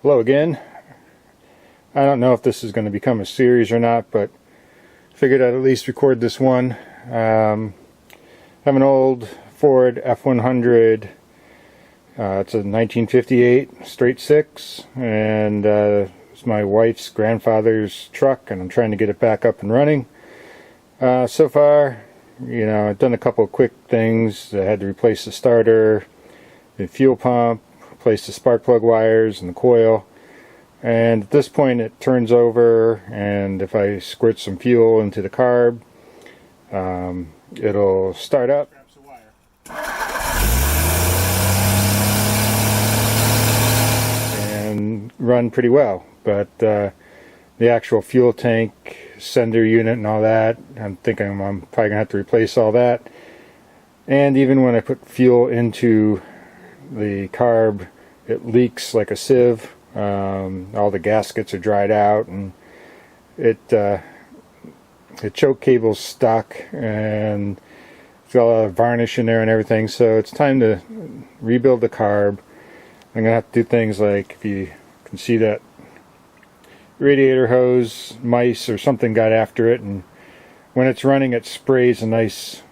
Hello again. I don't know if this is going to become a series or not, but figured I'd at least record this one. I have an old Ford F100. It's a 1958 straight six, and it's my wife's grandfather's truck, and I'm trying to get it back up and running. So far, I've done a couple of quick things. I had to replace the starter, the fuel pump, replace the spark plug wires and the coil. And at this point it turns over, and if I squirt some fuel into the carb, it'll start up and run pretty well. But the actual fuel tank, sender unit and all that, I'm thinking I'm probably gonna have to replace all that. And even when I put fuel into the carb, it leaks like a sieve. All the gaskets are dried out, and the choke cable's stuck, and it's got a lot of varnish in there and everything. So it's time to rebuild the carb. I'm gonna have to do things like, if you can see that radiator hose, mice or something got after it, and when it's running it sprays a nice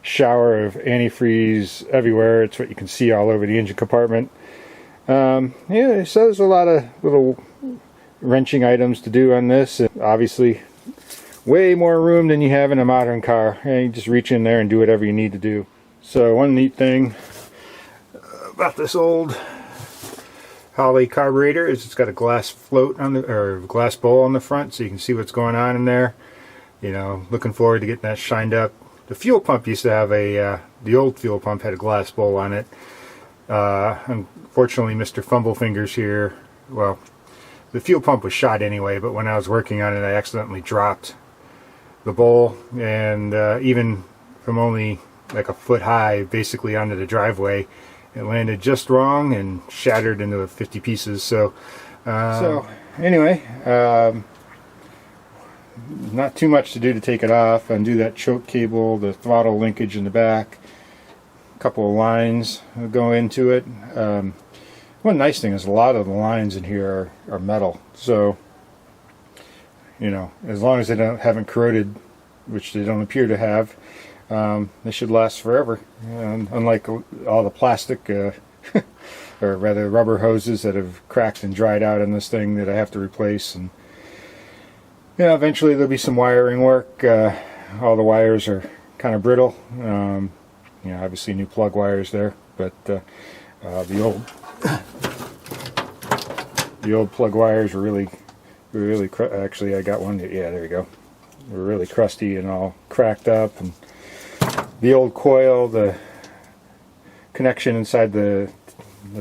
shower of antifreeze everywhere. It's what you can see all over the engine compartment. Yeah, so there's a lot of little wrenching items to do on this. Obviously way more room than you have in a modern car, and you just reach in there and do whatever you need to do. So one neat thing about this old Holley carburetor is it's got a glass float on the, or glass bowl on the front, so you can see what's going on in there. Looking forward to getting that shined up. The fuel pump used to have the old fuel pump had a glass bowl on it. Unfortunately, Mr. Fumblefingers here, well, the fuel pump was shot anyway, but when I was working on it, I accidentally dropped the bowl, and even from only like a foot high, basically onto the driveway, it landed just wrong and shattered into 50 pieces. So anyway, not too much to do to take it off. Undo that choke cable, the throttle linkage in the back, a couple of lines go into it. One nice thing is a lot of the lines in here are metal, so as long as they haven't corroded, which they don't appear to have, they should last forever. Unlike all the plastic or rather rubber hoses that have cracked and dried out in this thing that I have to replace. And eventually there'll be some wiring work. All the wires are kind of brittle. Obviously new plug wires there, but the old plug wires were really actually I got one. Yeah, there you go. They were really crusty and all cracked up, and the old coil, the connection inside the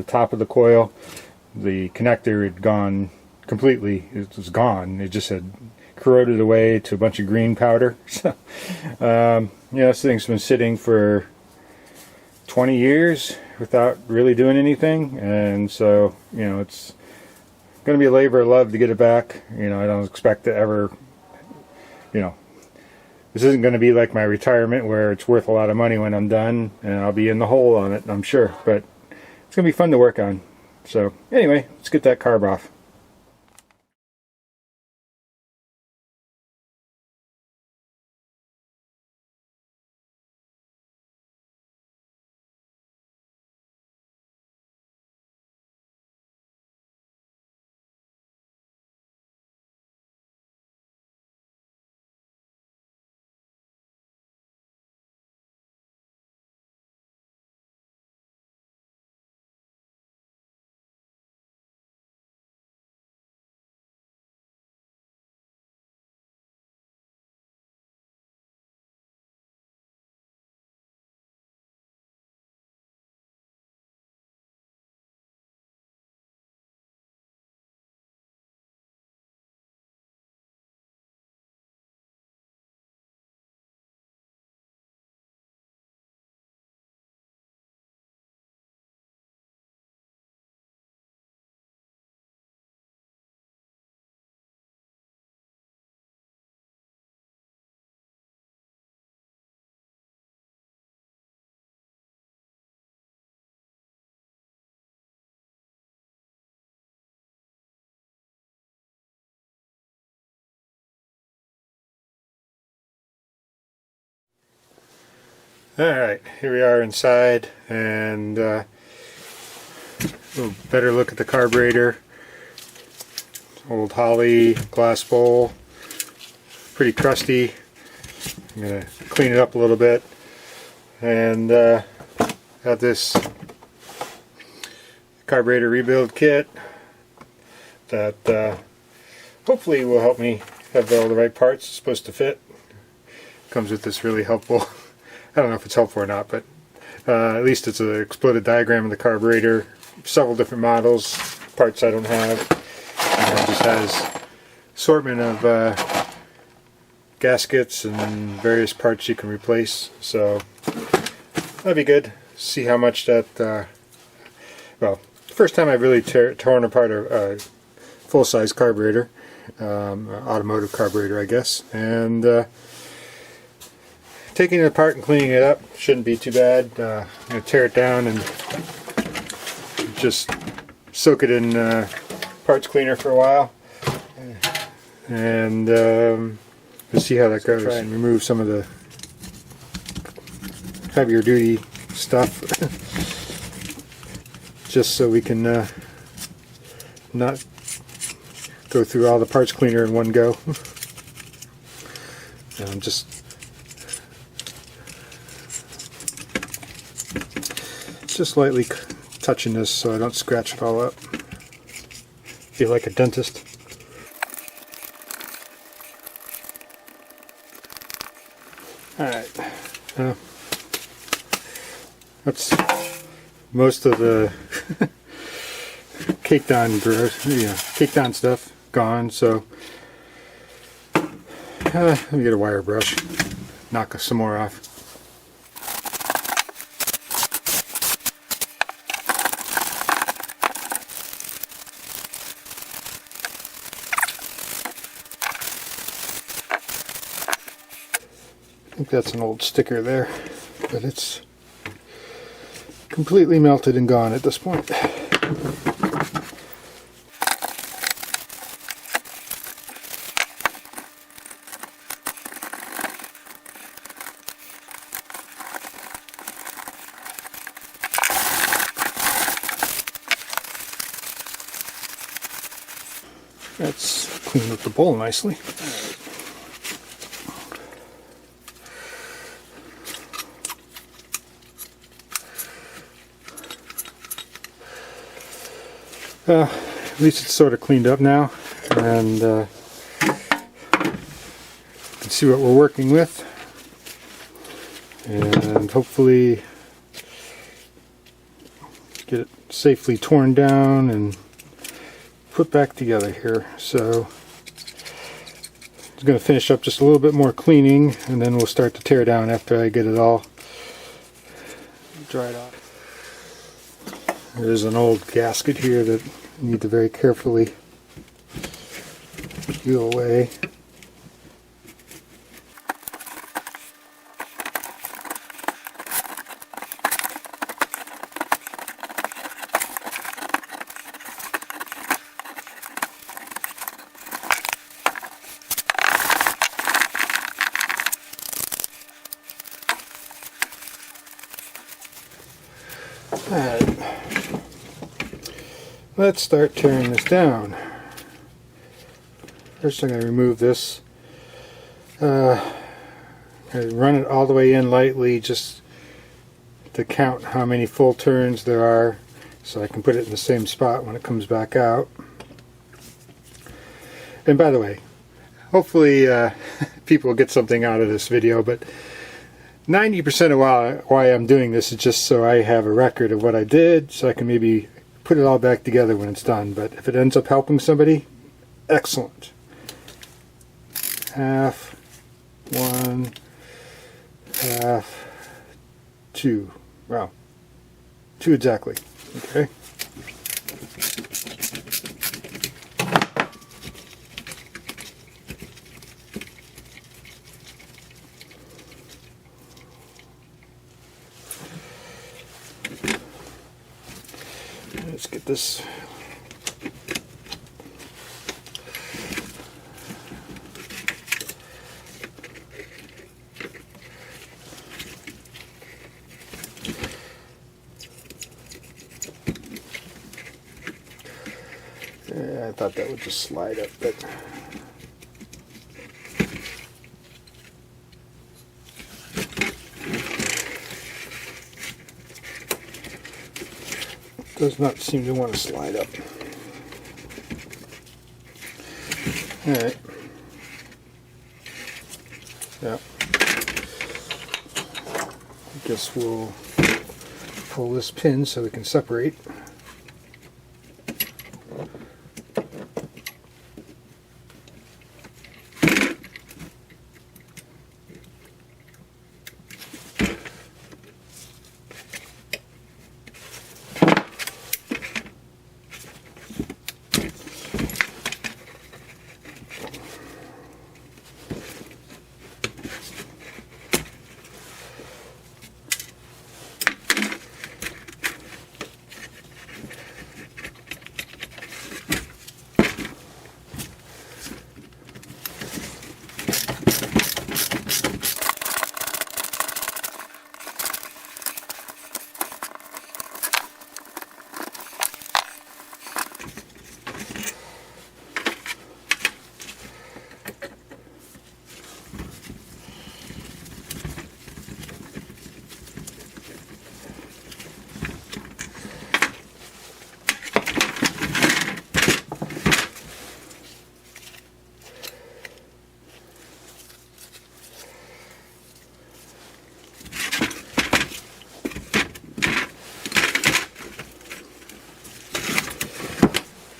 top of the coil, the connector had gone completely. It was gone. It just had corroded away to a bunch of green powder. So this thing's been sitting for 20 years without really doing anything, and so it's going to be a labor of love to get it back. I don't expect to ever, this isn't going to be like my retirement where it's worth a lot of money when I'm done and I'll be in the hole on it, I'm sure, but it's going to be fun to work on. So anyway, let's get that carb off. Alright, here we are inside, and a little better look at the carburetor. Old Holley glass bowl, pretty crusty. I'm going to clean it up a little bit, and got this carburetor rebuild kit that hopefully will help me have all the right parts it's supposed to fit. Comes with this really helpful, I don't know if it's helpful or not, but at least it's an exploded diagram of the carburetor, several different models, parts I don't have, and it just has assortment of gaskets and various parts you can replace, so that'd be good. See how much that, well, first time I've really torn apart a full-size carburetor, automotive carburetor I guess, and taking it apart and cleaning it up shouldn't be too bad. I'm going to tear it down and just soak it in parts cleaner for a while, and we'll see how that goes. Try and remove some of the heavier duty stuff just so we can not go through all the parts cleaner in one go. And I'm just lightly touching this so I don't scratch it all up. Feel like a dentist. Alright, that's most of the caked on stuff gone, so let me get a wire brush, knock some more off. I think that's an old sticker there, but it's completely melted and gone at this point. Let's clean up the bowl nicely. At least it's sort of cleaned up now, and you can see what we're working with, and hopefully get it safely torn down and put back together here. So I'm going to finish up just a little bit more cleaning, and then we'll start to tear down after I get it all dried off. There's an old gasket here that I need to very carefully peel away. Alright, let's start tearing this down. First I'm going to remove this. Run it all the way in lightly just to count how many full turns there are, so I can put it in the same spot when it comes back out. And by the way, hopefully people will get something out of this video, but 90% of why I'm doing this is just so I have a record of what I did, so I can maybe put it all back together when it's done. But if it ends up helping somebody, excellent. Half, one, half, two. Wow. Two exactly. Okay. Let's get this. thought that would just slide up, but does not seem to want to slide up. Alright. Yeah. I guess we'll pull this pin so we can separate.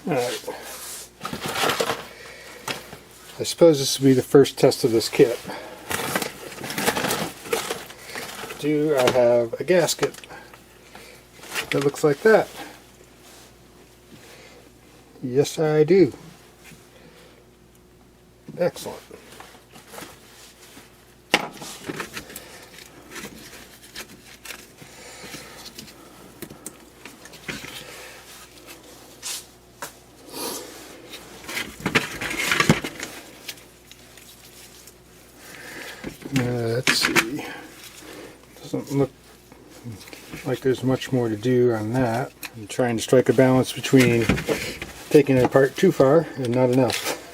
Alright. I suppose this will be the first test of this kit. Do I have a gasket that looks like that? Yes, I do. Excellent. Let's see. Doesn't look like there's much more to do on that. I'm trying to strike a balance between taking it apart too far and not enough.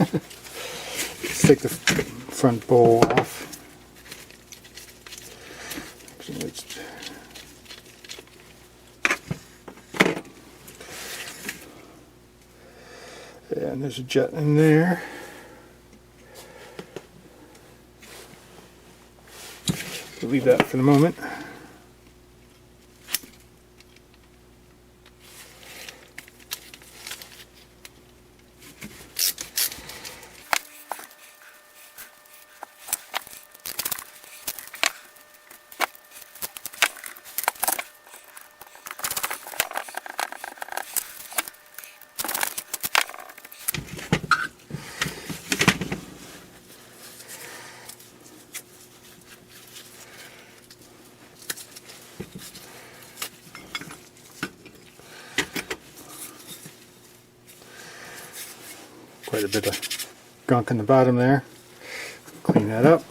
Let's take the front bowl off. And there's a jet in there. We'll leave that for the moment. Quite a bit of gunk in the bottom there. Clean that up.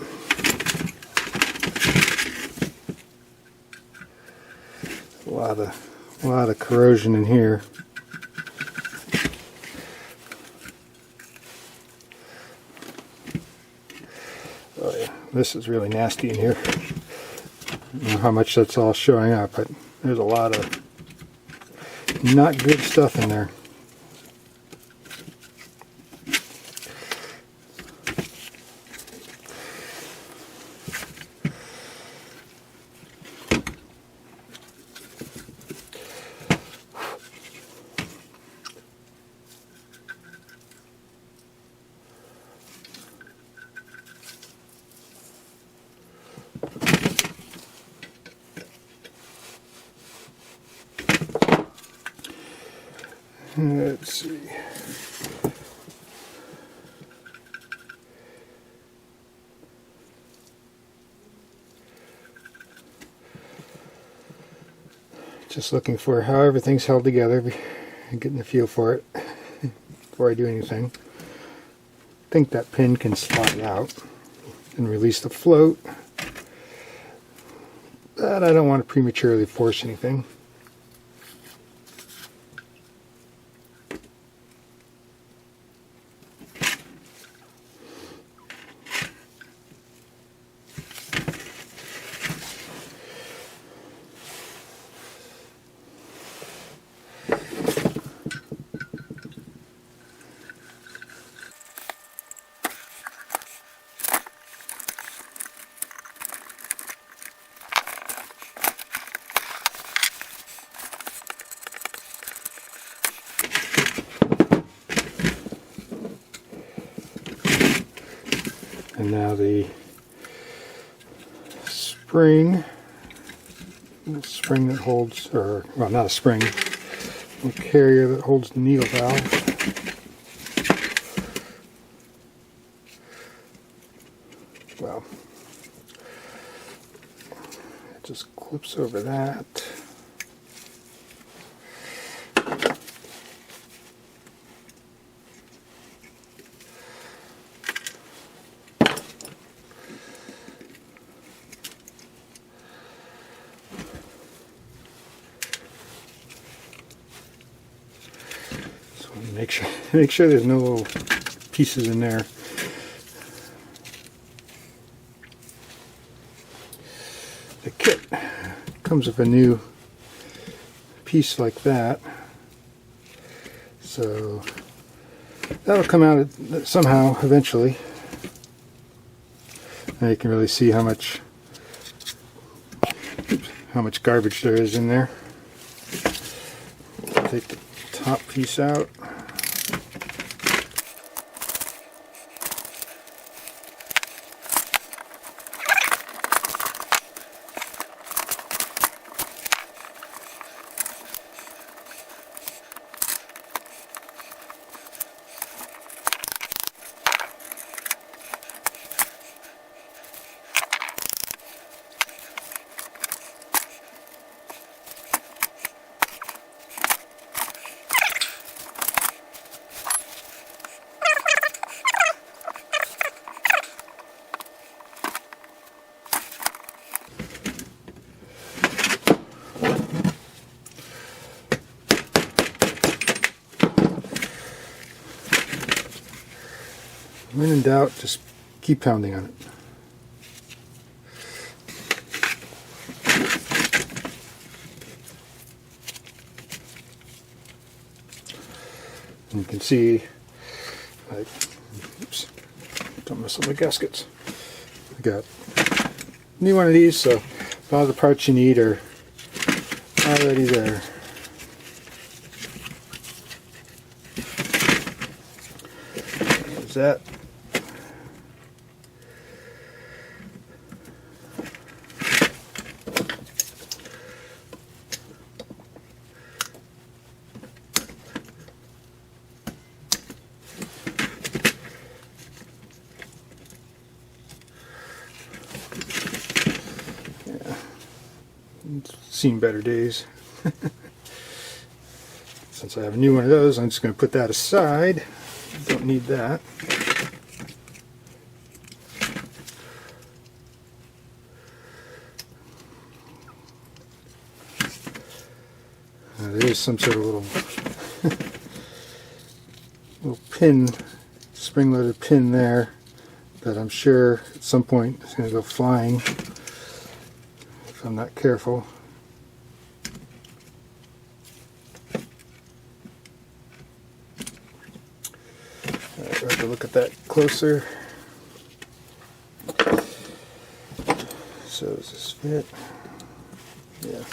A lot of corrosion in here. Oh yeah, this is really nasty in here. I don't know how much that's all showing up, but there's a lot of not good stuff in there. Let's see. Just looking for how everything's held together and getting a feel for it before I do anything. I think that pin can slide out and release the float, but I don't want to prematurely force anything. And now the spring that holds, or well, not a spring, a carrier that holds the needle valve. Well, it just clips over that. Make sure there's no little pieces in there. The kit comes with a new piece like that, so that'll come out somehow eventually. Now you can really see how much garbage there is in there. Take the top piece out. When in doubt, just keep pounding on it. And you can see, like, oops, don't mess up my gaskets. I got a new one of these, so a lot of the parts you need are already there. There's that. Seen better days. Since I have a new one of those, I'm just going to put that aside. Don't need that. There is some sort of little pin, spring-loaded pin there that I'm sure at some point is going to go flying if I'm not careful. Alright, we'll have to look at that closer. So does this fit? Yeah.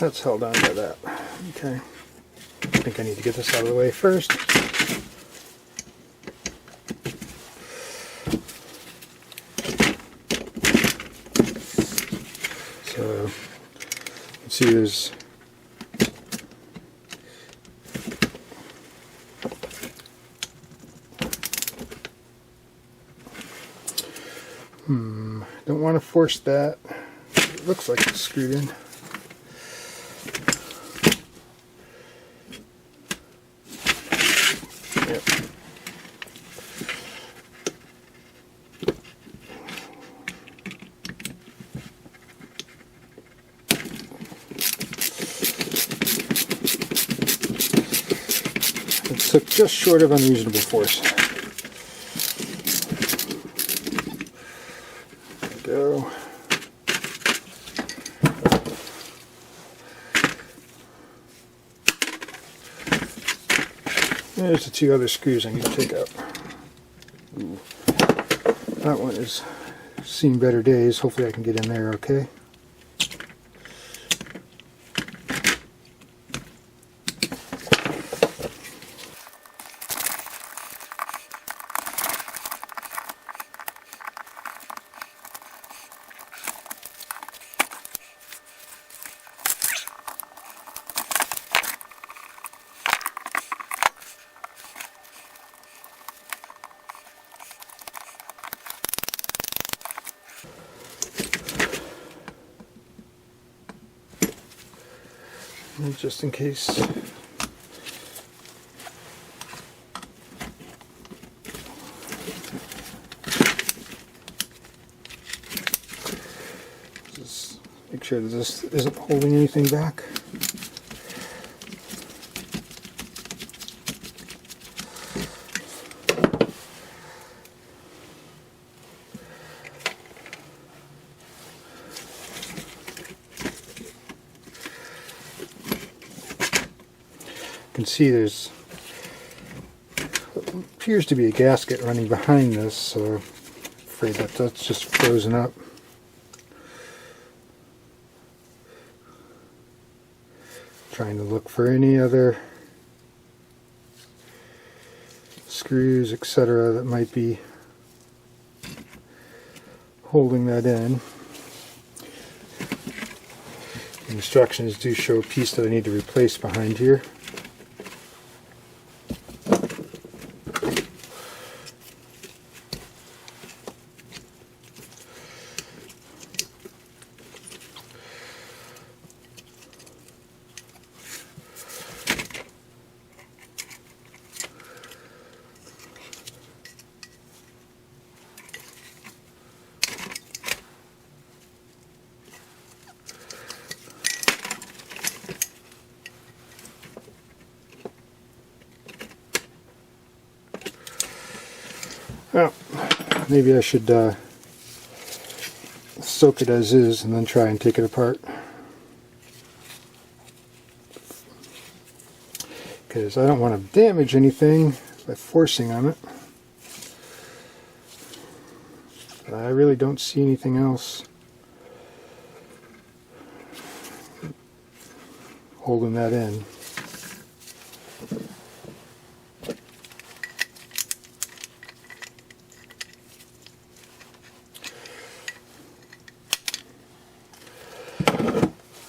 That's held on by that. Okay. I think I need to get this out of the way first. So, let's see, there's don't want to force that. It looks like it's screwed in. Yep. It took just short of unreasonable force. There we go. There's the two other screws I need to take out. Ooh. That one has seen better days. Hopefully I can get in there okay. Just in case. Just make sure that this isn't holding anything back. You can see there's appears to be a gasket running behind this, so I'm afraid that that's just frozen up. Trying to look for any other screws, etc., that might be holding that in. The instructions do show a piece that I need to replace behind here. Well, maybe I should soak it as is and then try and take it apart. Because I don't want to damage anything by forcing on it. But I really don't see anything else holding that in.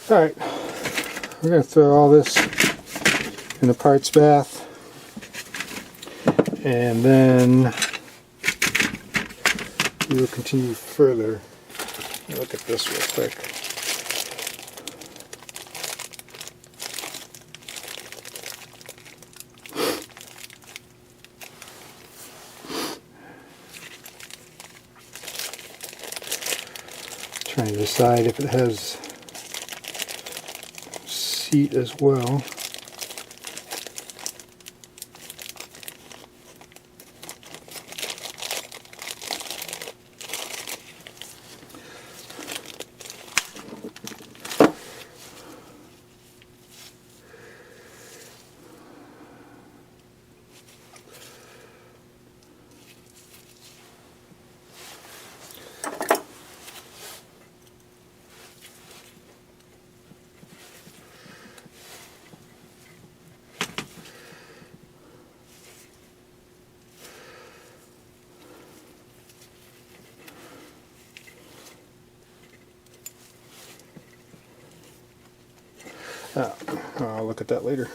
Alright, we're going to throw all this in the parts bath, and then we will continue further. Look at this real quick. Trying to decide if it has seat as well. I'll look at that later.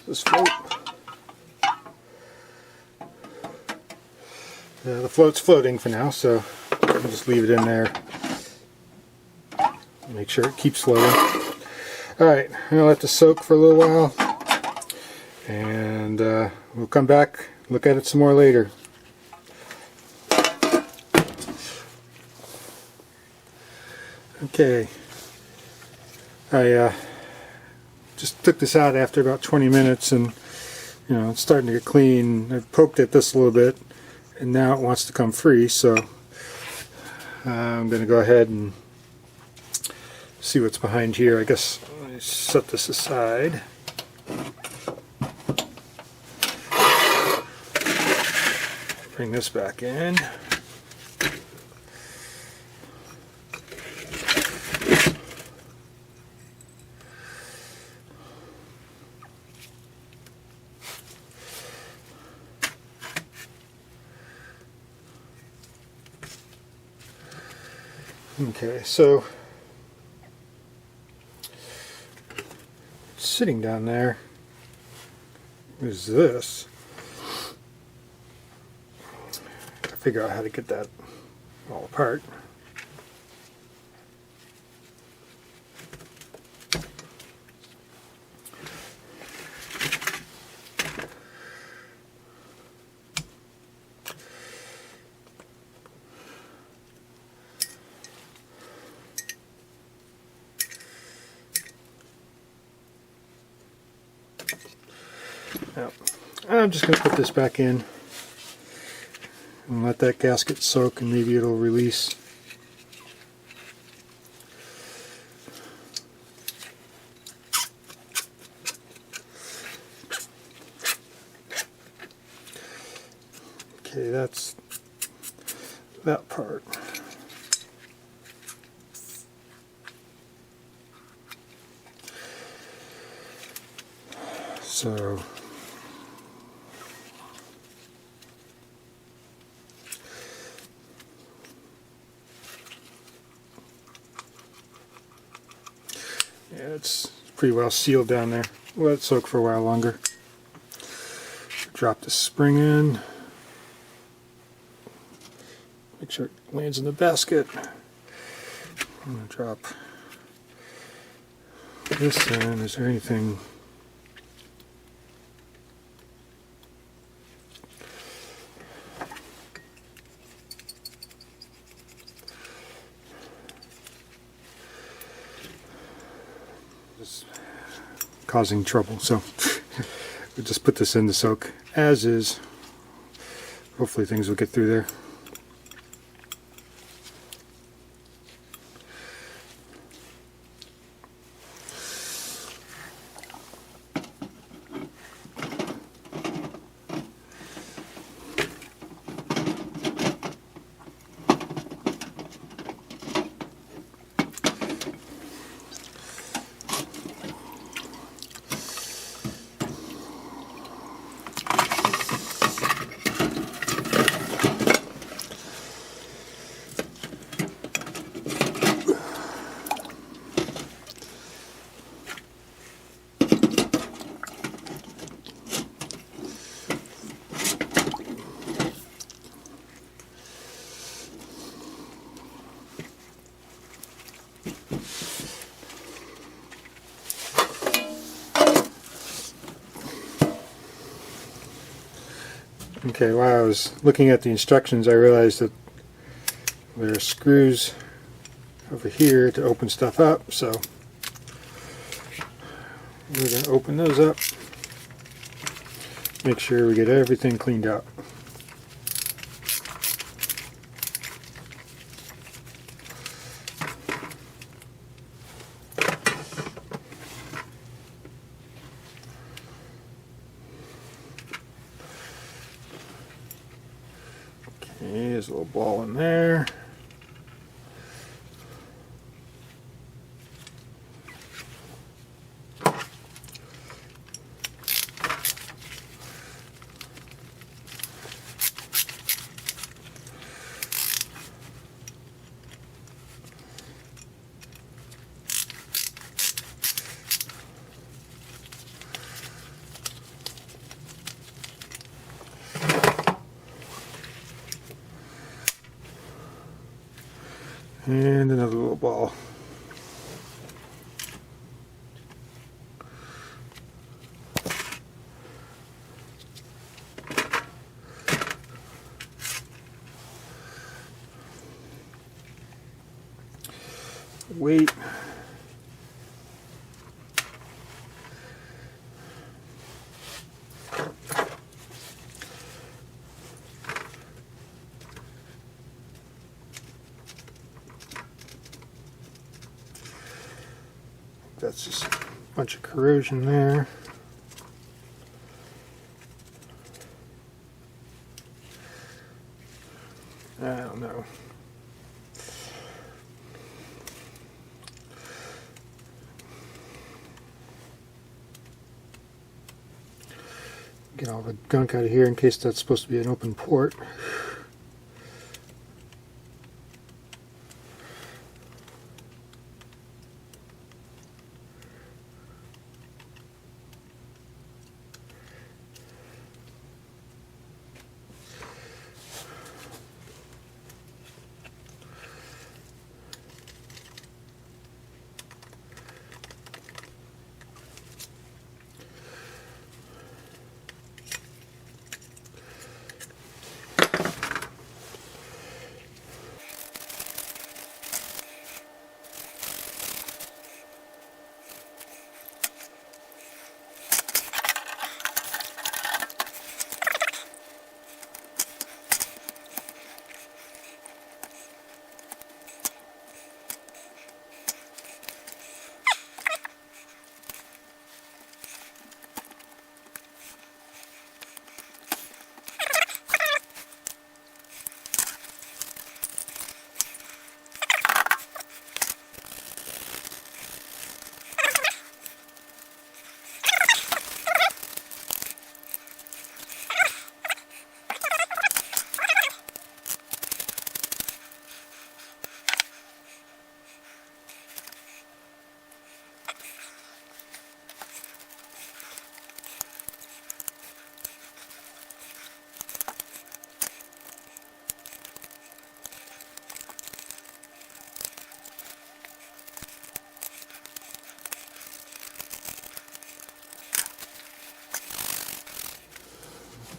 this float. The float's floating for now, so I'll just leave it in there. Make sure it keeps floating. Alright, I'm going to let this soak for a little while, and we'll come back, look at it some more later. Okay, I just took this out after about 20 minutes, and you know, it's starting to get clean. I've poked at this a little bit, and now it wants to come free, so I'm going to go ahead and see what's behind here. I guess let me set this aside. Bring this back in. Okay, so sitting down there is this. Gotta figure out how to get that all apart. Now, I'm just going to put this back in and let that gasket soak, and maybe it'll release. Okay, that's that part. So yeah, it's pretty well sealed down there. We'll let it soak for a while longer. Drop the spring in. Make sure it lands in the basket. I'm going to drop this in. Is there anything? It's causing trouble, so we'll just put this in to soak as is. Hopefully things will get through there. Okay, while I was looking at the instructions, I realized that there are screws over here to open stuff up, so we're going to open those up, make sure we get everything cleaned out. There's a little ball in there. And another little ball. Weight. That's just a bunch of corrosion there. I don't know. Get all the gunk out of here in case that's supposed to be an open port.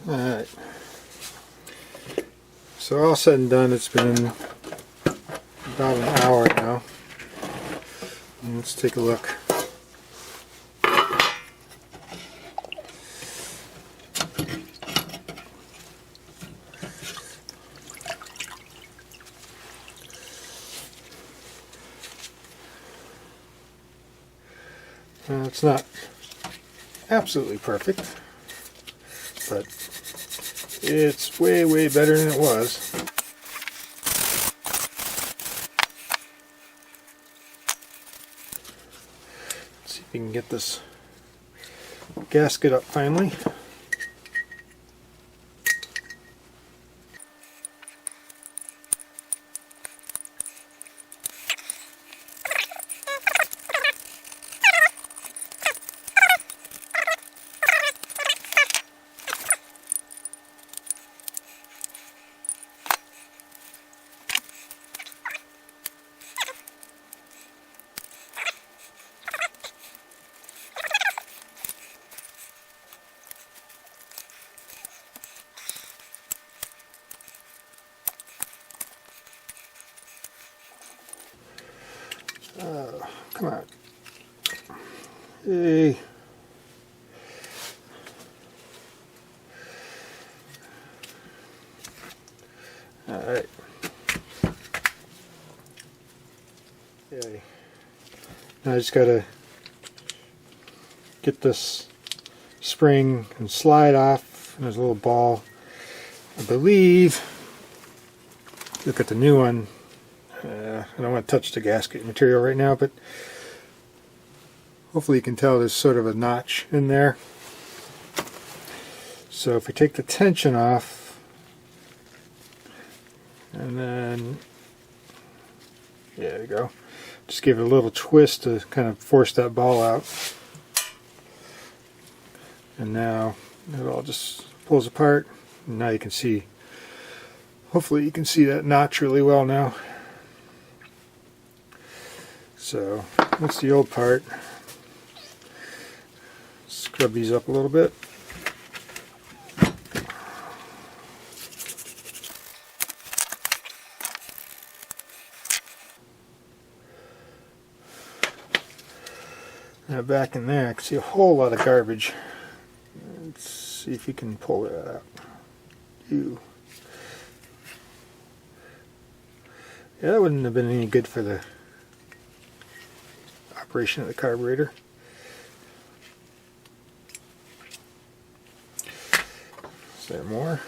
Alright, so all said and done, it's been about an hour now. And let's take a look. It's not absolutely perfect, but it's way, way better than it was. Let's see if we can get this gasket up finally. Come on. Hey. Alright. Okay. Now I just gotta get this spring and slide off. And there's a little ball. I believe, look at the new one. I don't want to touch the gasket material right now, but hopefully you can tell there's sort of a notch in there. So if we take the tension off, and then, yeah, there you go. Just give it a little twist to kind of force that ball out. And now it all just pulls apart. And now you can see, hopefully you can see that notch really well now. So that's the old part. Scrub these up a little bit. Now back in there I can see a whole lot of garbage. Let's see if you can pull that out. Ew. Yeah, that wouldn't have been any good for the operation of the carburetor. Is there more?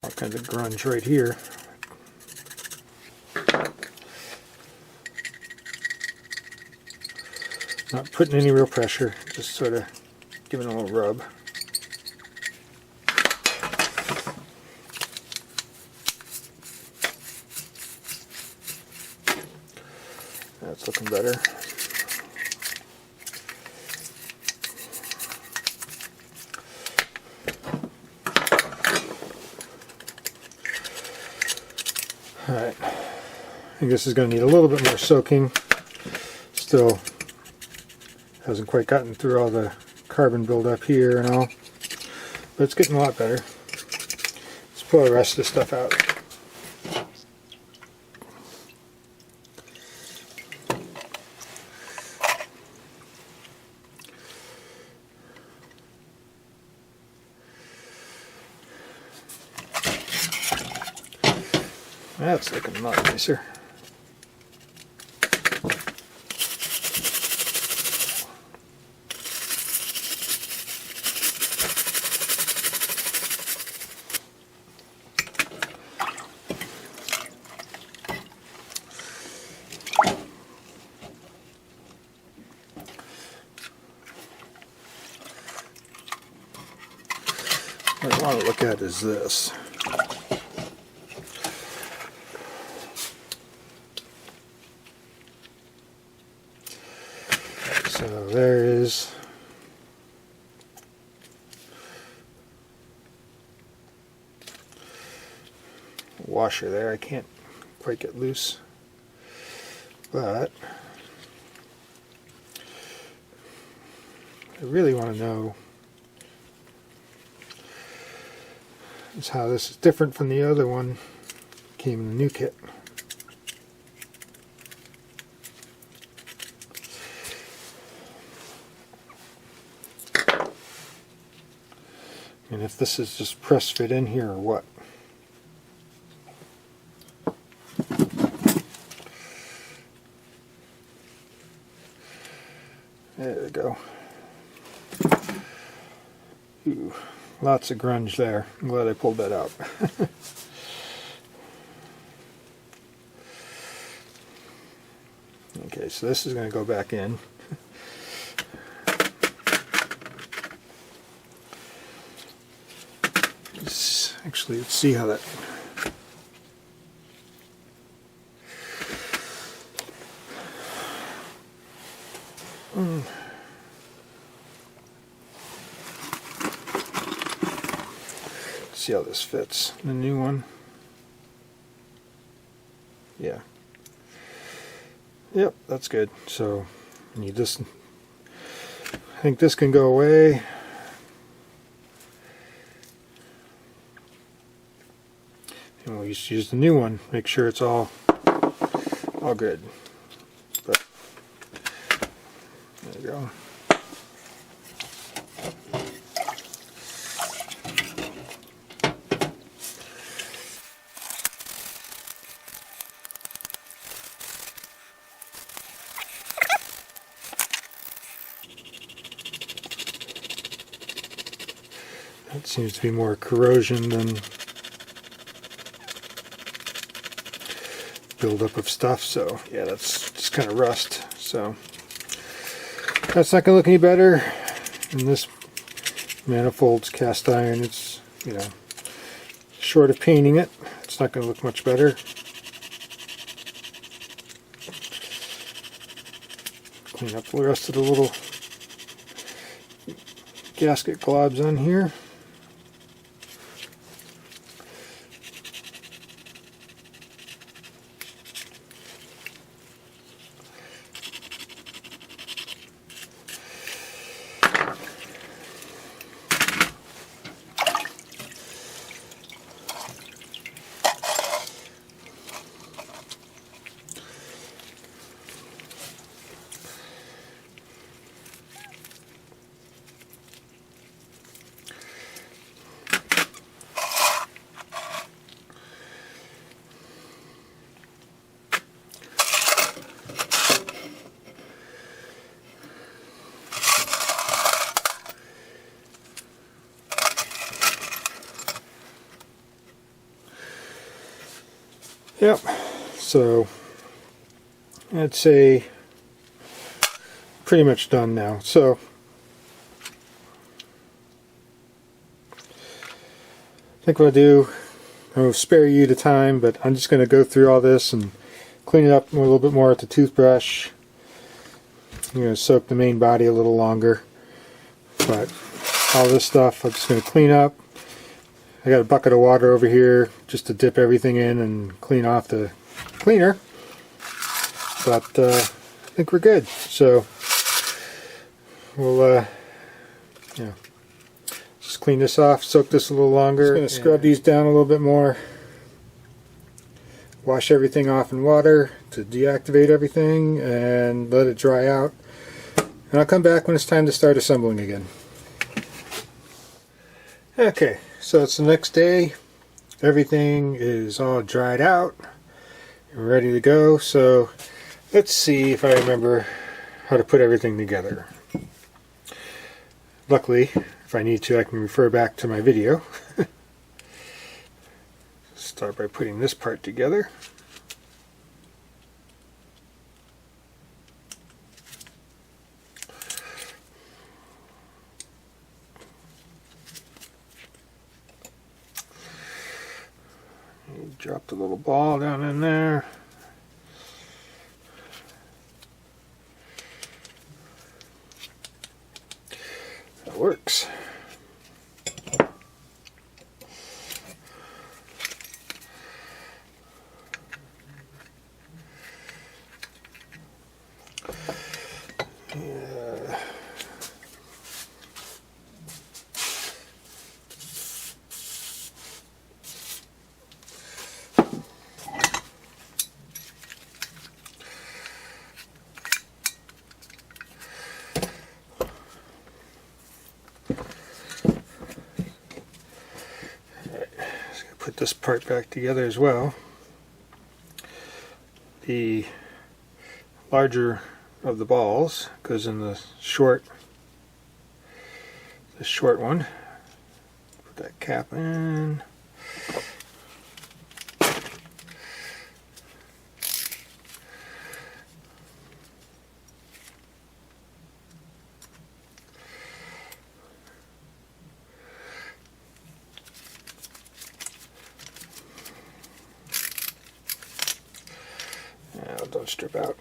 All kinds of grunge right here. Not putting any real pressure, just sort of giving a little rub. That's looking better. Alright, I think this is going to need a little bit more soaking. Still hasn't quite gotten through all the carbon buildup here and all, but it's getting a lot better. Let's pull the rest of the stuff out. That's looking a lot nicer. What I want to look at is this. So there is a washer there. I can't quite get loose, but I really want to know is how this is different from the other one. Came in the new kit. And if this is just press fit in here or what. There we go. Ooh, lots of grunge there. I'm glad I pulled that out. Okay, so this is going to go back in. Actually, let's see how that... See how this fits. The new one. Yeah. Yep, that's good. So, you just... I think this can go away. And we'll just use the new one, make sure it's all good. But there you go. That seems to be more corrosion than buildup of stuff, so yeah, that's just kind of rust. So that's not gonna look any better. And this manifold's cast iron. It's, you know, short of painting it. It's not going to look much better. Clean up the rest of the little gasket globs on here. Yep, so I'd say pretty much done now. So I think what I'll do, I'll spare you the time, but I'm just going to go through all this and clean it up a little bit more with the toothbrush. I'm going to soak the main body a little longer, but all this stuff I'm just going to clean up. I got a bucket of water over here just to dip everything in and clean off the cleaner. But I think we're good. So we'll just clean this off, soak this a little longer. Just going to scrub these down a little bit more. Wash everything off in water to deactivate everything and let it dry out. And I'll come back when it's time to start assembling again. Okay. So it's the next day, everything is all dried out and ready to go. So let's see if I remember how to put everything together. Luckily, if I need to, I can refer back to my video. Start by putting this part together. Drop the little ball down in there. That works. Put this part back together as well. The larger of the balls goes in the short one. Put that cap in. Don't strip out.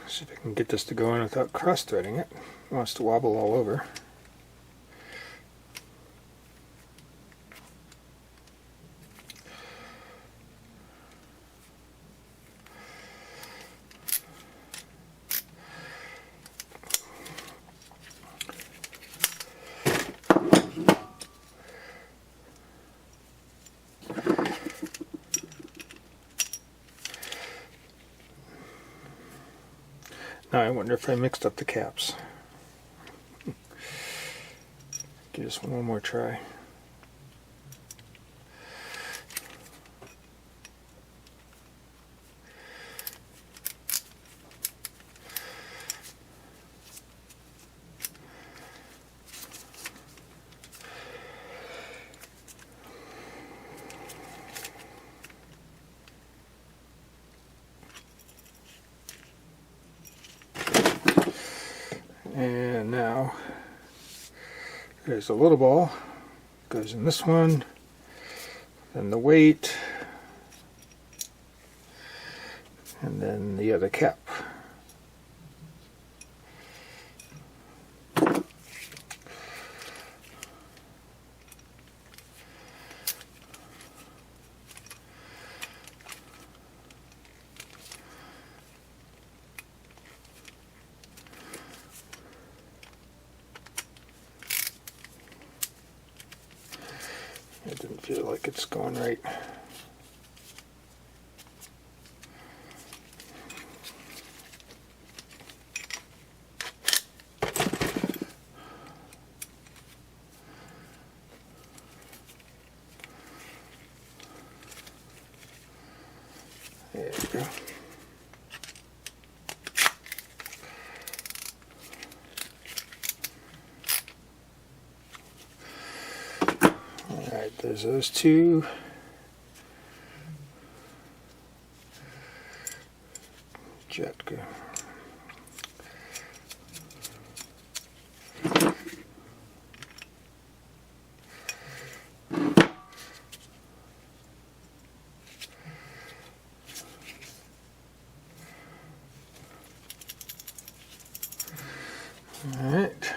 See if I can get this to go in without cross-threading it. It wants to wobble all over. Now I wonder if I mixed up the caps. Give this one more try. And now There's a little ball, goes in this one, then the weight, and then the other cap. It didn't feel like it's going right. There we go. Alright, there's those two. Jet go. Alright.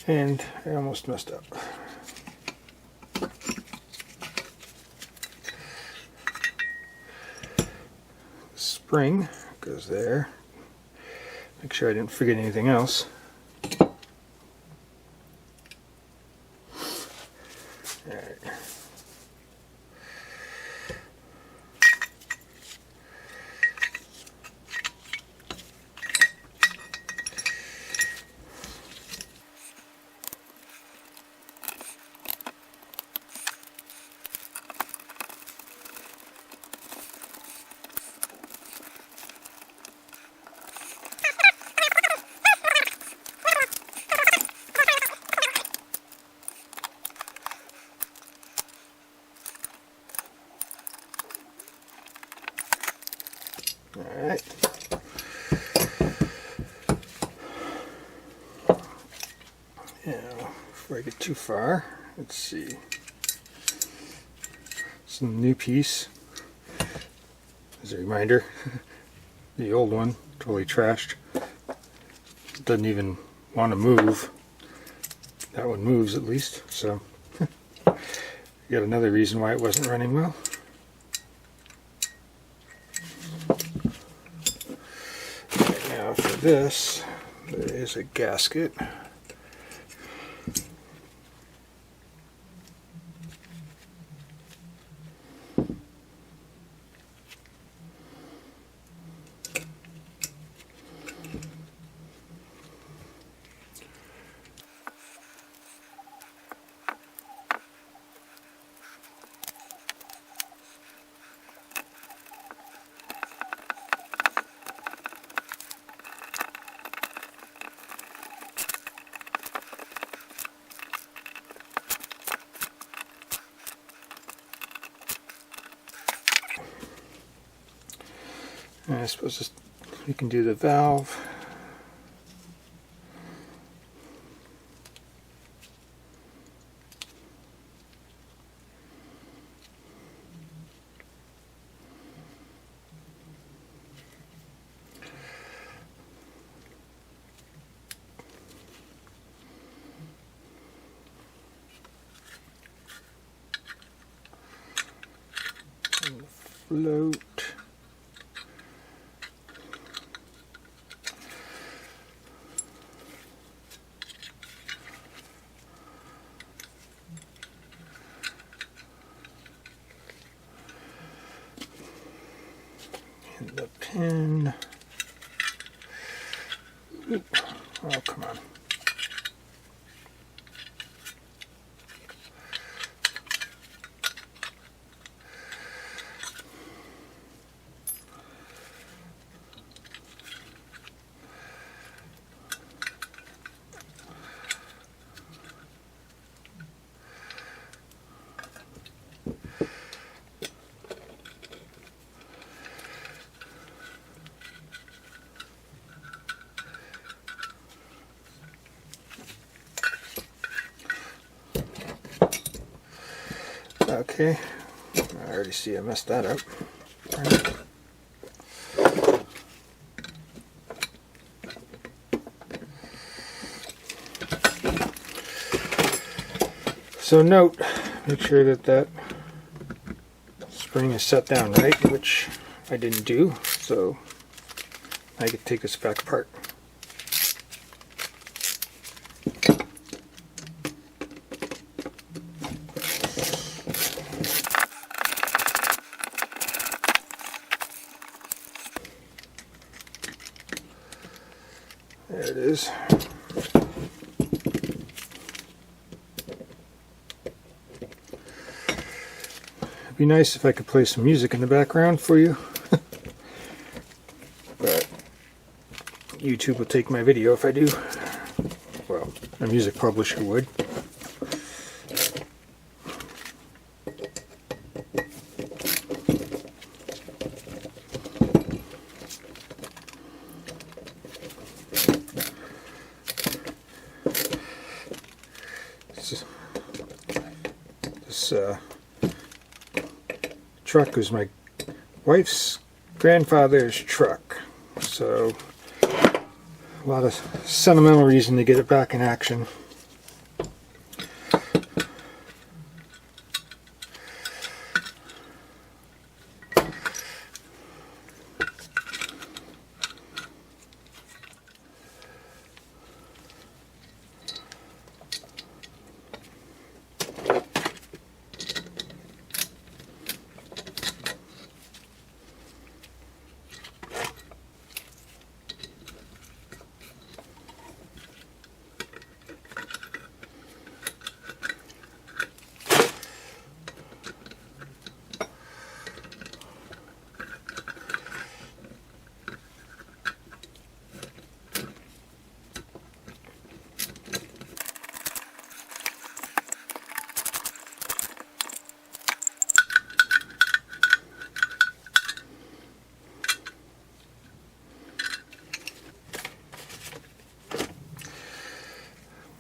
And I almost messed up. Spring goes there. Make sure I didn't forget anything else. Alright. Alright. Now, before I get too far, let's see. Some new piece. As a reminder, the old one, totally trashed. Doesn't even want to move. That one moves at least, so yet another reason why it wasn't running well. Now for this, there is a gasket. And I suppose this, we can do the valve. And the float. And oh, come on. Okay, I already see I messed that up. So note, make sure that that spring is set down right, which I didn't do, so I could take this back apart. There it is. It'd be nice if I could play some music in the background for you. But YouTube will take my video if I do. Well, a music publisher would. This truck was my wife's grandfather's truck, so a lot of sentimental reason to get it back in action.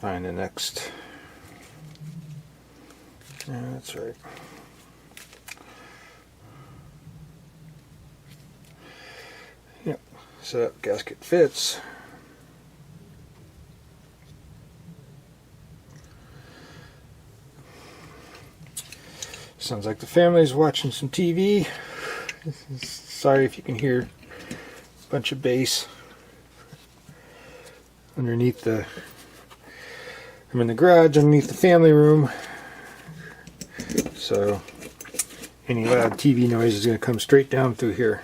Find the next. Yeah, that's right. Yep, so that gasket fits. Sounds like the family's watching some TV. Sorry if you can hear a bunch of bass underneath the. I'm in the garage underneath the family room, so any loud TV noise is going to come straight down through here.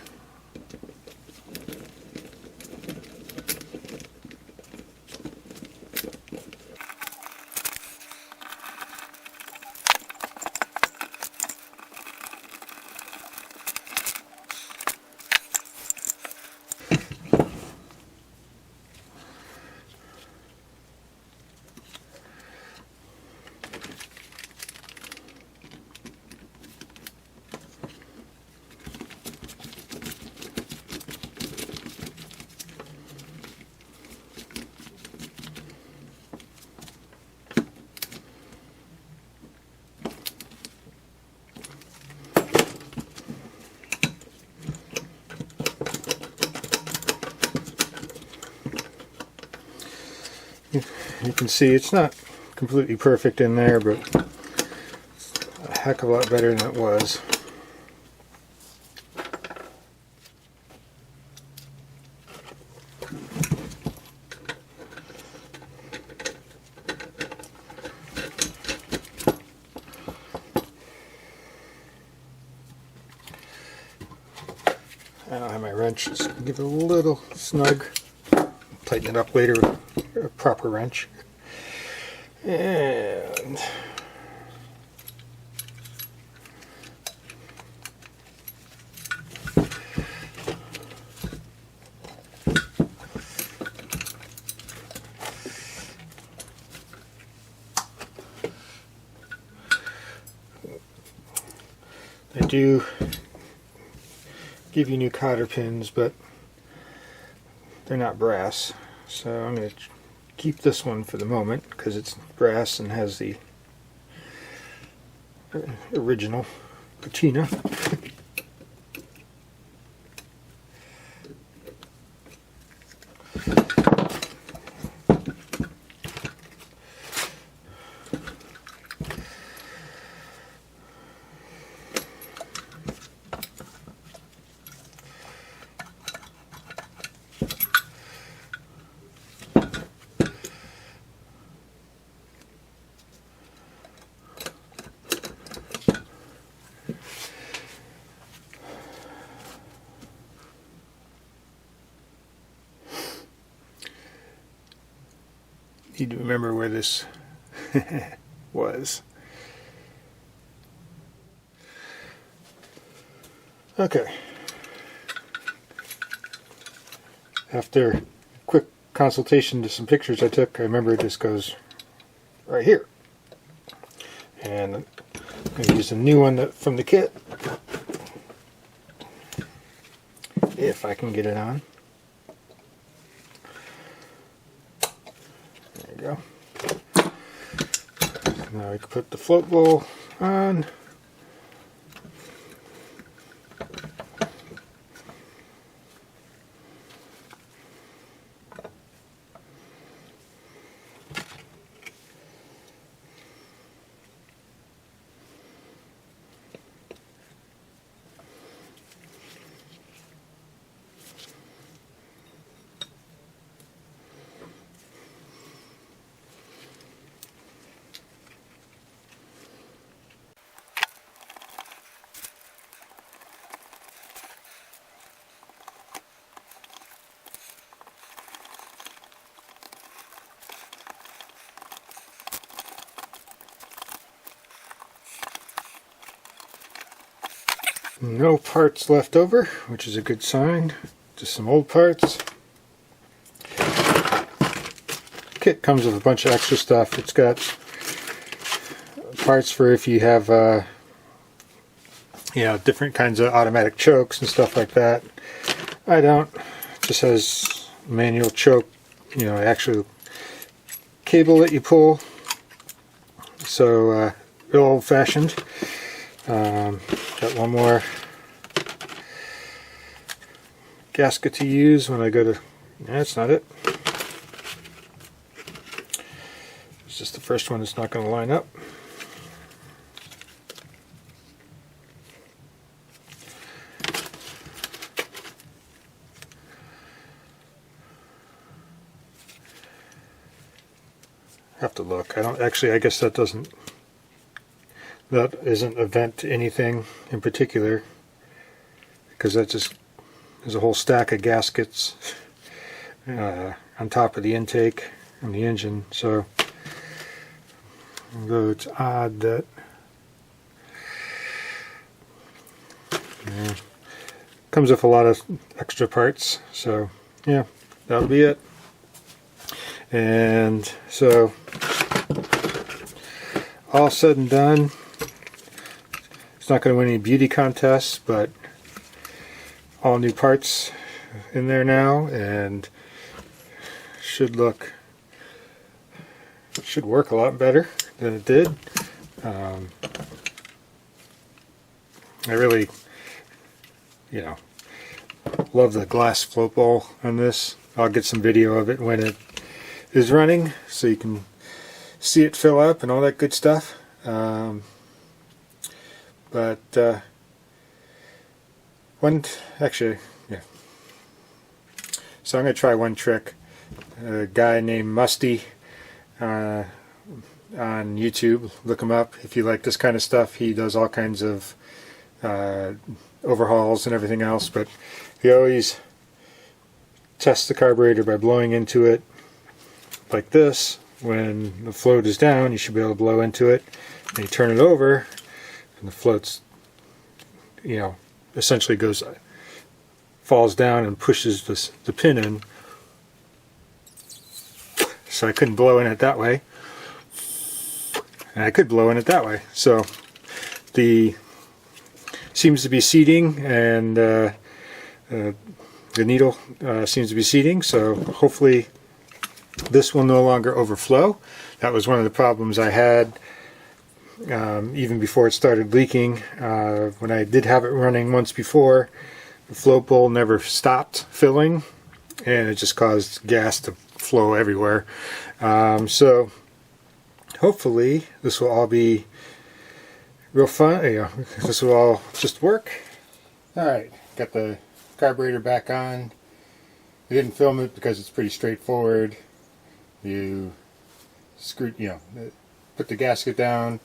You can see it's not completely perfect in there, but it's a heck of a lot better than it was. I don't have my wrench. Just give it a little snug. Tighten it up later with a proper wrench. And I do give you new cotter pins, but they're not brass, so I'm going to keep this one for the moment because it's brass and has the original patina. Need to remember where this was. Okay. After a quick consultation to some pictures I took, I remember this goes right here. And I'm going to use a new one from the kit, if I can get it on. There you go. Now we can put the float bowl on. No parts left over, which is a good sign. Just some old parts. Kit comes with a bunch of extra stuff. It's got parts for if you have you know, different kinds of automatic chokes and stuff like that. I don't. It just has manual choke, you know, actual cable that you pull. So real old-fashioned. Got one more gasket to use when I go to... That's not it. It's just the first one that's not going to line up. Have to look. I don't actually, I guess that doesn't... That isn't a vent to anything in particular, because that just is a whole stack of gaskets on top of the intake and the engine. So although it's odd that comes with a lot of extra parts. So yeah, that'll be it. And so all said and done, not going to win any beauty contests, but all new parts in there now, and should work a lot better than it did. I really, you know, love the glass float bowl on this. I'll get some video of it when it is running, so you can see it fill up and all that good stuff. But actually, yeah. So I'm going to try one trick. A guy named Musty on YouTube. Look him up if you like this kind of stuff. He does all kinds of overhauls and everything else. But You always test the carburetor by blowing into it like this. When the float is down, you should be able to blow into it. And you turn it over, and the float's, essentially falls down and pushes the pin in. So I couldn't blow in it that way, and I could blow in it that way. So the seems to be seating, and the needle seems to be seating. So hopefully this will no longer overflow. That was one of the problems I had even before it started leaking. When I did have it running once before, the float bowl never stopped filling, and it just caused gas to flow everywhere. So hopefully this will all be real fun. This will all just work. Alright, got the carburetor back on. I didn't film it because it's pretty straightforward. You put the gasket down,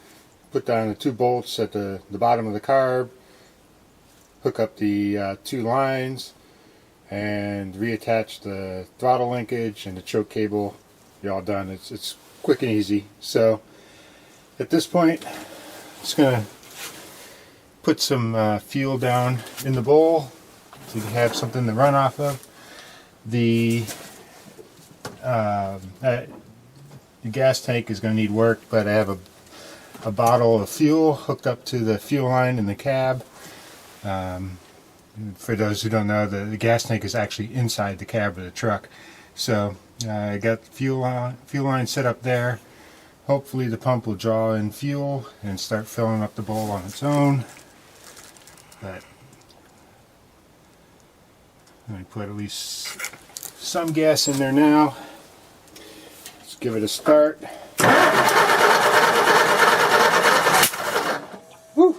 put down the 2 bolts at the bottom of the carb, hook up the 2 lines, and reattach the throttle linkage and the choke cable. You're all done. It's quick and easy. So at this point, I'm just gonna put some fuel down in the bowl so you can have something to run off of. The gas tank is going to need work, but I have a bottle of fuel hooked up to the fuel line in the cab. For those who don't know, the gas tank is actually inside the cab of the truck. So I got the fuel line set up there. Hopefully the pump will draw in fuel and start filling up the bowl on its own. But let me put at least some gas in there now. Let's give it a start. Woo!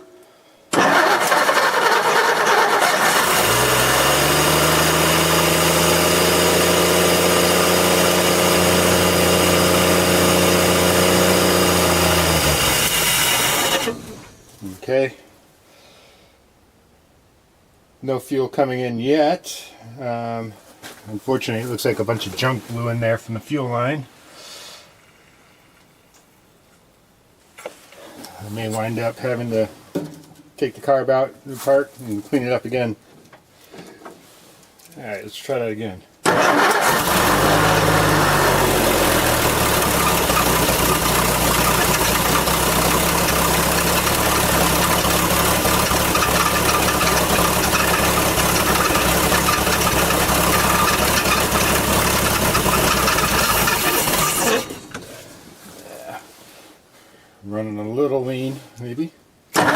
Okay. No fuel coming in yet. Unfortunately, it looks like a bunch of junk blew in there from the fuel line. I may wind up having to take the carb out apart and clean it up again. Alright, let's try that again. Running a little lean, maybe. Let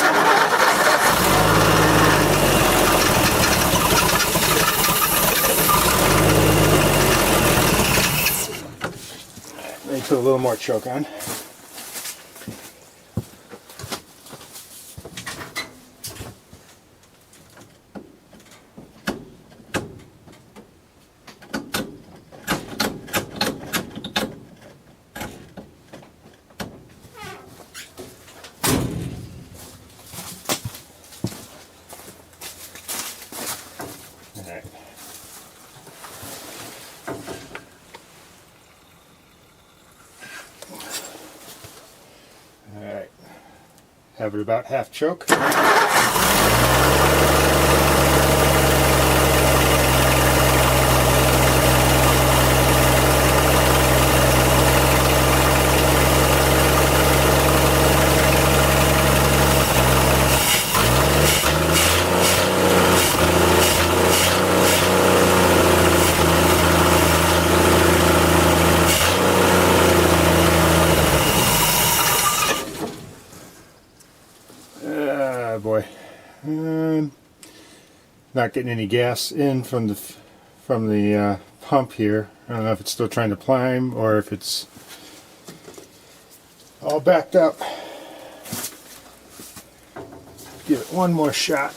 me put a little more choke on. Alright, have it about half choke. Boy, not getting any gas in from the pump here. I don't know if it's still trying to climb or if it's all backed up. Give it one more shot.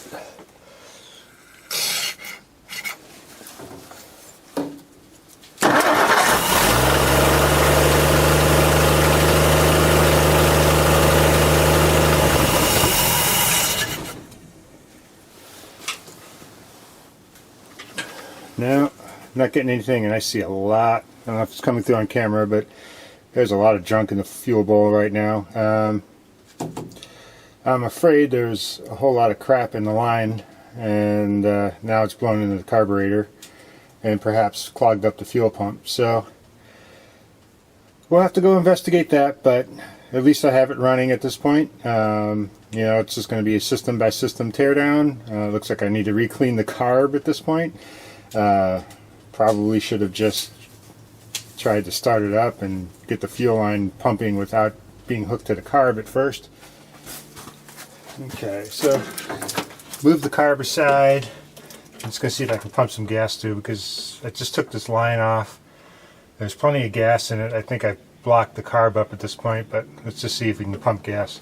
not getting anything, and I see a lot. I don't know if it's coming through on camera, but there's a lot of junk in the fuel bowl right now. I'm afraid there's a whole lot of crap in the line, and now it's blown into the carburetor and perhaps clogged up the fuel pump. So we'll have to go investigate that, but at least I have it running at this point. You know, it's just going to be a system by system teardown. Looks like I need to re-clean the carb at this point. Probably should have just tried to start it up and get the fuel line pumping without being hooked to the carb at first. Okay, so move the carb aside. I'm just going to see if I can pump some gas too, because I just took this line off. There's plenty of gas in it. I think I blocked the carb up at this point, but let's just see if we can pump gas.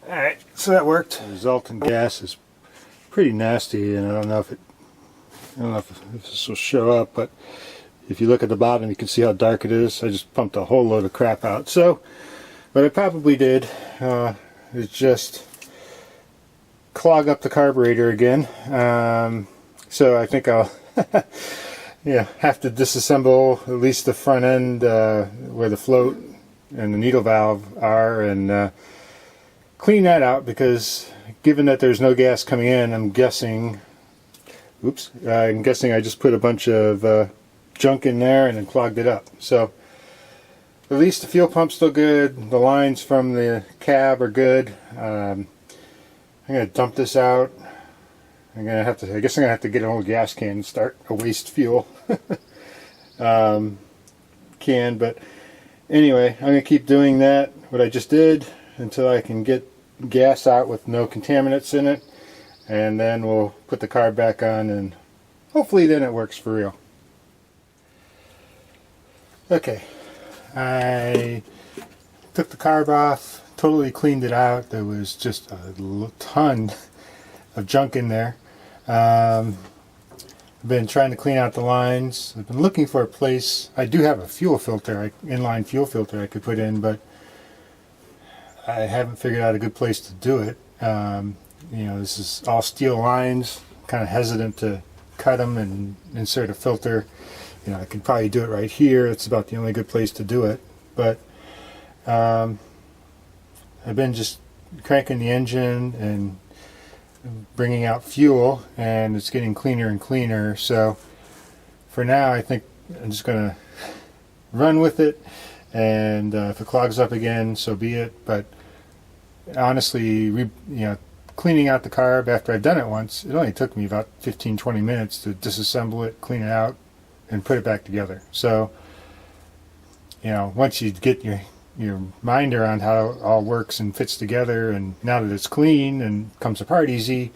Alright, so that worked. The resultant gas is pretty nasty, and I don't know if this will show up, but if you look at the bottom you can see how dark it is. I just pumped a whole load of crap out. So what I probably did is just clog up the carburetor again. So I think I'll yeah, have to disassemble at least the front end where the float and the needle valve are, and clean that out, because given that there's no gas coming in, I'm guessing I just put a bunch of junk in there and then clogged it up. So at least the fuel pump's still good. The lines from the cab are good. I'm going to dump this out. I guess I'm going to have to get an old gas can and start a waste fuel can. But anyway, I'm going to keep doing that, what I just did, until I can get gas out with no contaminants in it, and then we'll put the carb back on, and hopefully then it works for real. Okay, I took the carb off, totally cleaned it out. There was just a ton of junk in there. I've been trying to clean out the lines. I've been looking for a place. I do have a fuel filter, inline fuel filter I could put in, but I haven't figured out a good place to do it. You know, this is all steel lines. Kind of hesitant to cut them and insert a filter. You know, I could probably do it right here. It's about the only good place to do it. But I've been just cranking the engine and bringing out fuel, and it's getting cleaner and cleaner. So for now, I think I'm just going to run with it. And if it clogs up again, so be it. But honestly, cleaning out the carb after I've done it once, it only took me about 15-20 minutes to disassemble it, clean it out, and put it back together. So, you know, once you get your mind around how it all works and fits together, and now that it's clean and comes apart easy,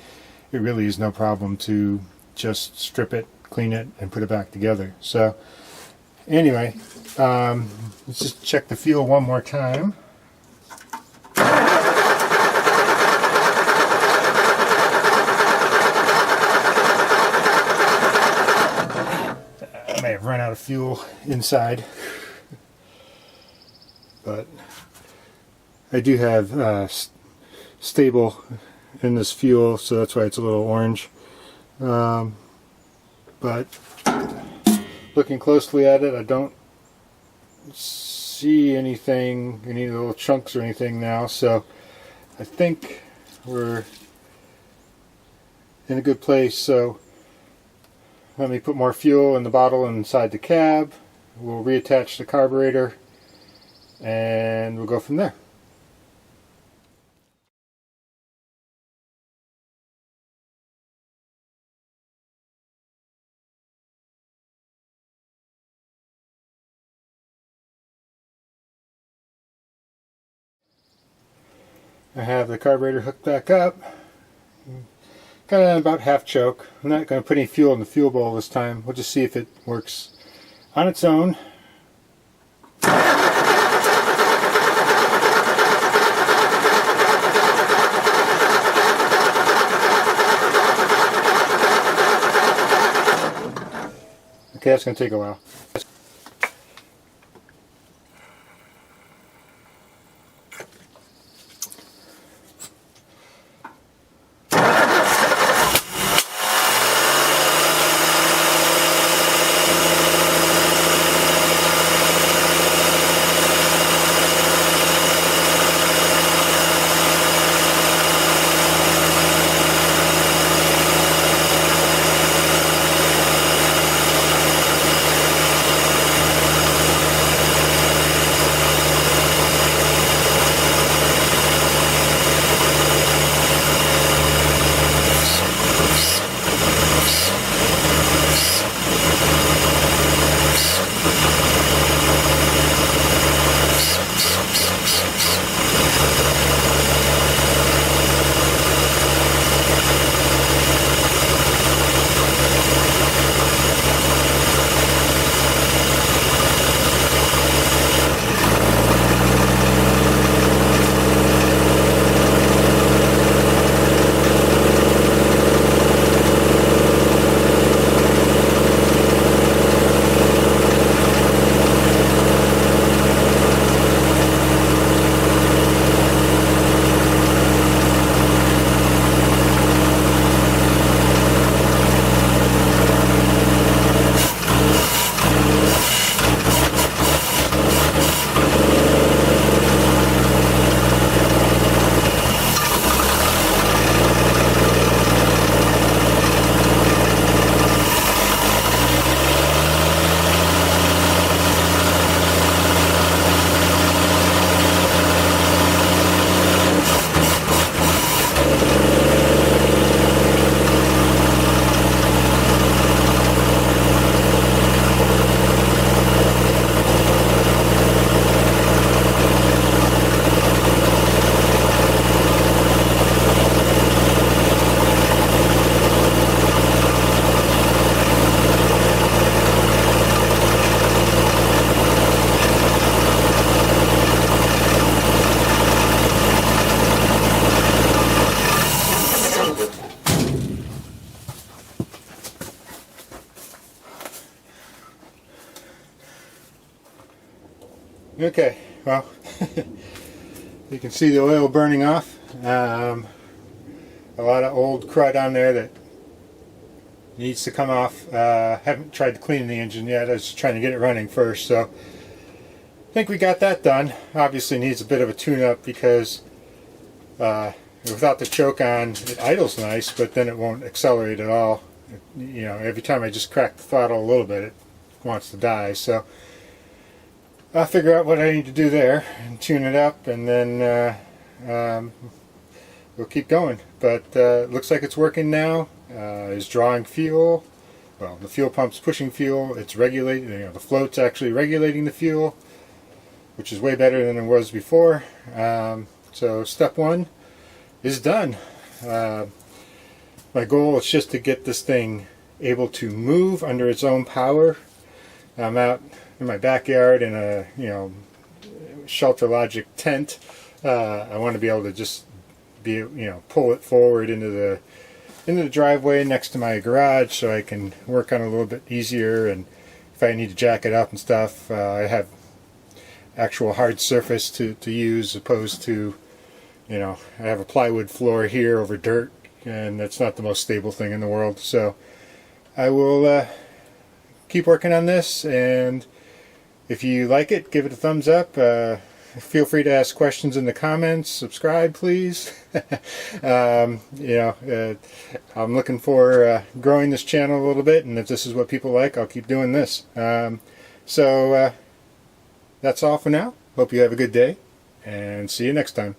it really is no problem to just strip it, clean it, and put it back together. So anyway, let's just check the fuel one more time. I may have run out of fuel inside, but I do have stable in this fuel, so that's why it's a little orange. But looking closely at it, I don't see anything, any little chunks or anything now, so I think we're in a good place. So let me put more fuel in the bottle inside the cab. We'll reattach the carburetor, and we'll go from there. I have the carburetor hooked back up, kind of about half choke. I'm not going to put any fuel in the fuel bowl this time. We'll just see if it works on its own. Okay, that's going to take a while. Okay, well, you can see the oil burning off. A lot of old crud on there that needs to come off. Haven't tried to clean the engine yet. I was trying to get it running first, so I think we got that done. Obviously needs a bit of a tune-up because without the choke on, it idles nice, but then it won't accelerate at all. You know, every time I just crack the throttle a little bit, it wants to die. So I'll figure out what I need to do there and tune it up, and then we'll keep going. But it looks like it's working now. It's drawing fuel. Well, the fuel pump's pushing fuel. It's regulating. You know, the float's actually regulating the fuel, which is way better than it was before. So step one is done. My goal is just to get this thing able to move under its own power. I'm out in my backyard in a Shelter Logic tent. I want to be able to just pull it forward into the driveway next to my garage so I can work on it a little bit easier, and if I need to jack it up and stuff, I have actual hard surface to use, opposed to I have a plywood floor here over dirt, and that's not the most stable thing in the world. So I will keep working on this, and if you like it, give it a thumbs up. Feel free to ask questions in the comments. Subscribe, please. I'm looking for growing this channel a little bit, and if this is what people like, I'll keep doing this. So that's all for now. Hope you have a good day, and see you next time.